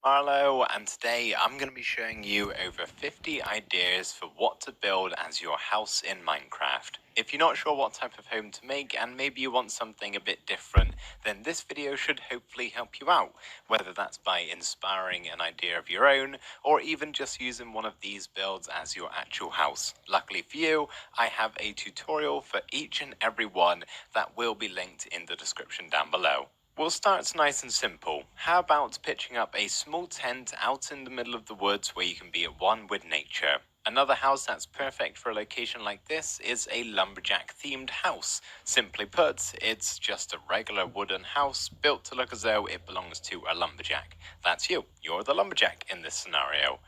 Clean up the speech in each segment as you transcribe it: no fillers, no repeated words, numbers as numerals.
Marlo, and today I'm going to be showing you over 50 ideas for what to build as your house in Minecraft. If you're not sure what type of home to make and maybe you want something a bit different, then this video should hopefully help you out, whether that's by inspiring an idea of your own or even just using one of these builds as your actual house. Luckily for you, I have a tutorial for each and every one that will be linked in the description down below. We'll start nice and simple. How about pitching up a small tent out in the middle of the woods where you can be at one with nature? Another house that's perfect for a location like this is a lumberjack themed house. Simply put, it's just a regular wooden house built to look as though it belongs to a lumberjack. That's you. You're the lumberjack in this scenario.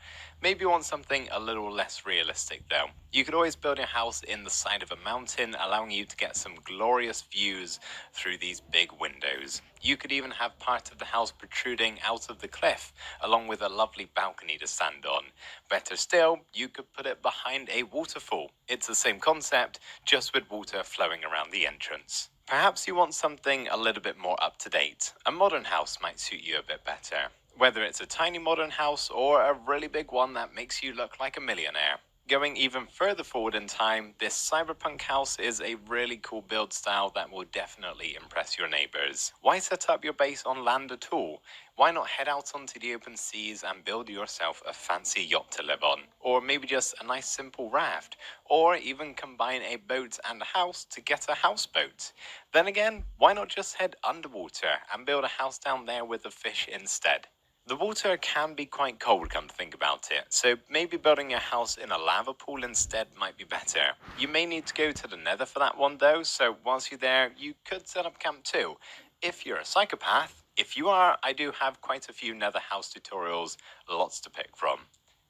Maybe you want something a little less realistic though. You could always build your house in the side of a mountain, allowing you to get some glorious views through these big windows. You could even have part of the house protruding out of the cliff, along with a lovely balcony to stand on. Better still, you could put it behind a waterfall. It's the same concept, just with water flowing around the entrance. Perhaps you want something a little bit more up to date. A modern house might suit you a bit better. Whether it's a tiny modern house or a really big one that makes you look like a millionaire. Going even further forward in time, this cyberpunk house is a really cool build style that will definitely impress your neighbors. Why set up your base on land at all? Why not head out onto the open seas and build yourself a fancy yacht to live on? Or maybe just a nice simple raft? Or even combine a boat and a house to get a houseboat? Then again, why not just head underwater and build a house down there with a fish instead? The water can be quite cold, come to think about it, so maybe building a house in a lava pool instead might be better. You may need to go to the nether for that one though, so once you're there, you could set up camp too. If you're a psychopath, if you are, I do have quite a few nether house tutorials, lots to pick from.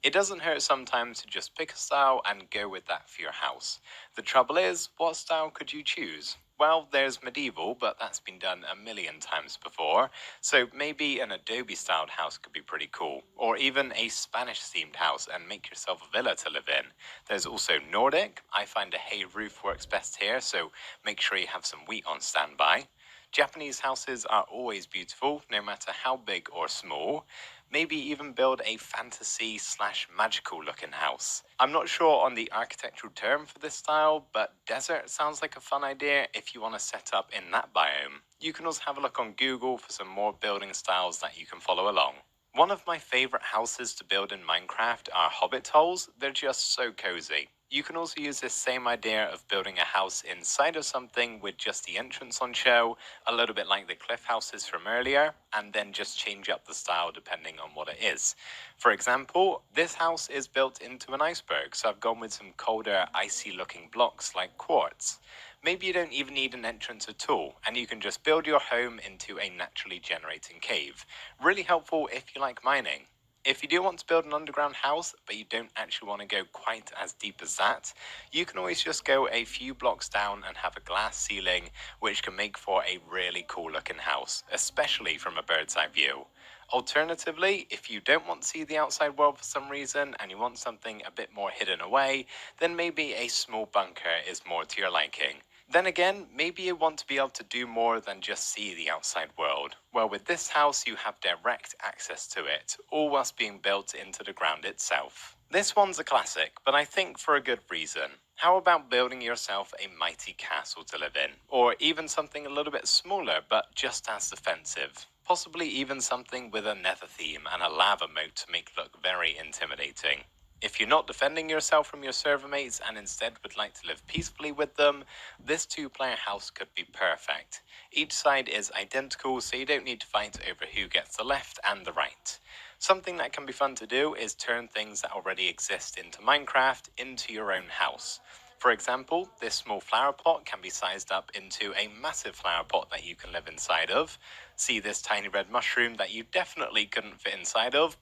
It doesn't hurt sometimes to just pick a style and go with that for your house. The trouble is, what style could you choose? Well, there's medieval, but that's been done a million times before, so maybe an Adobe styled house could be pretty cool, or even a Spanish themed house and make yourself a villa to live in. There's also Nordic. I find a hay roof works best here, so make sure you have some wheat on standby. Japanese houses are always beautiful, no matter how big or small. Maybe even build a fantasy slash magical looking house. I'm not sure on the architectural term for this style, but desert sounds like a fun idea if you want to set up in that biome. You can also have a look on Google for some more building styles that you can follow along. One of my favorite houses to build in Minecraft are hobbit holes. They're just so cozy. You can also use this same idea of building a house inside of something with just the entrance on show, a little bit like the cliff houses from earlier, and then just change up the style depending on what it is. For example, this house is built into an iceberg, so I've gone with some colder, icy looking blocks like quartz. Maybe you don't even need an entrance at all, and you can just build your home into a naturally generating cave. Really helpful if you like mining. If you do want to build an underground house, but you don't actually want to go quite as deep as that, you can always just go a few blocks down and have a glass ceiling, which can make for a really cool looking house, especially from a bird's eye view. Alternatively, if you don't want to see the outside world for some reason and you want something a bit more hidden away, then maybe a small bunker is more to your liking. Then again, maybe you want to be able to do more than just see the outside world. Well, with this house, you have direct access to it, all whilst being built into the ground itself. This one's a classic, but I think for a good reason. How about building yourself a mighty castle to live in? Or even something a little bit smaller, but just as defensive? Possibly even something with a nether theme and a lava moat to make it look very intimidating. If you're not defending yourself from your server mates and instead would like to live peacefully with them, this two-player house could be perfect. Each side is identical, so you don't need to fight over who gets the left and the right. Something that can be fun to do is turn things that already exist into Minecraft into your own house. For example, this small flower pot can be sized up into a massive flower pot that you can live inside of. See this tiny red mushroom that you definitely couldn't fit inside of?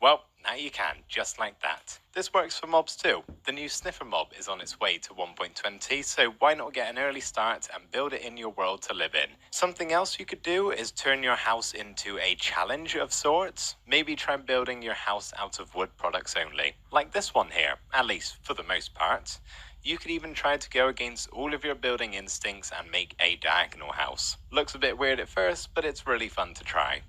Well, now you can, just like that. This works for mobs too. The new sniffer mob is on its way to 1.20, so why not get an early start and build it in your world to live in? Something else you could do is turn your house into a challenge of sorts. Maybe try building your house out of wood products only, like this one here, at least for the most part. You could even try to go against all of your building instincts and make a diagonal house. Looks a bit weird at first, but it's really fun to try.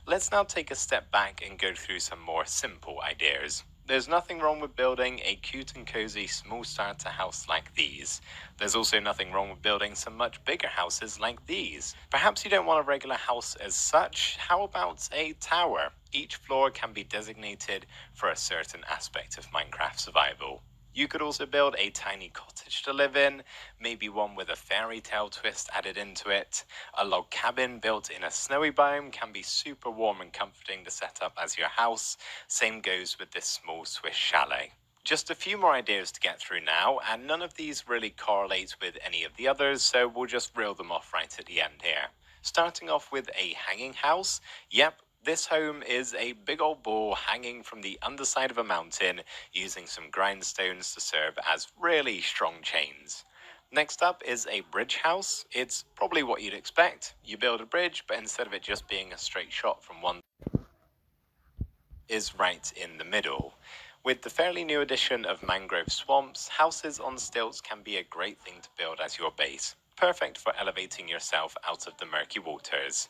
Let's now take a step back and go through some more simple ideas. There's nothing wrong with building a cute and cozy small starter house like these. There's also nothing wrong with building some much bigger houses like these. Perhaps you don't want a regular house as such. How about a tower? Each floor can be designated for a certain aspect of Minecraft survival. You could also build a tiny cottage to live in, maybe one with a fairy tale twist added into it. A log cabin built in a snowy biome can be super warm and comforting to set up as your house. Same goes with this small Swiss chalet. Just a few more ideas to get through now, and none of these really correlate with any of the others, so we'll just reel them off right at the end here. Starting off with a hanging house. Yep, this home is a big old ball hanging from the underside of a mountain using some grindstones to serve as really strong chains. Next up is a bridge house. It's probably what you'd expect. You build a bridge, but instead of it just being a straight shot from one is right in the middle. With the fairly new addition of mangrove swamps, houses on stilts can be a great thing to build as your base, perfect for elevating yourself out of the murky waters.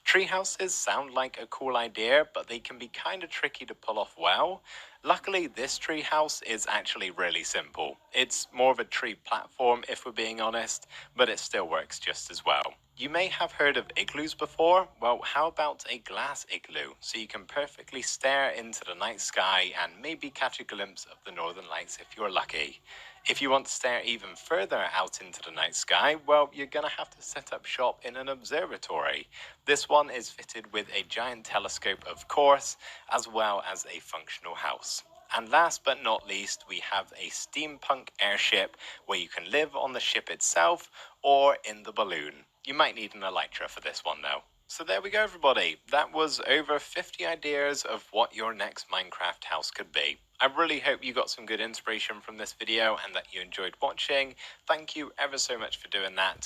Tree houses sound like a cool idea, but they can be kinda tricky to pull off well. Luckily, this tree house is actually really simple. It's more of a tree platform if we're being honest, but it still works just as well. You may have heard of igloos before. Well, how about a glass igloo so you can perfectly stare into the night sky and maybe catch a glimpse of the northern lights if you're lucky. If you want to stare even further out into the night sky, well, you're gonna have to set up shop in an observatory. This one is fitted with a giant telescope, of course, as well as a functional house. And last but not least, we have a steampunk airship where you can live on the ship itself or in the balloon. You might need an elytra for this one though. So there we go, everybody. That was over 50 ideas of what your next Minecraft house could be. I really hope you got some good inspiration from this video and that you enjoyed watching. Thank you ever so much for doing that.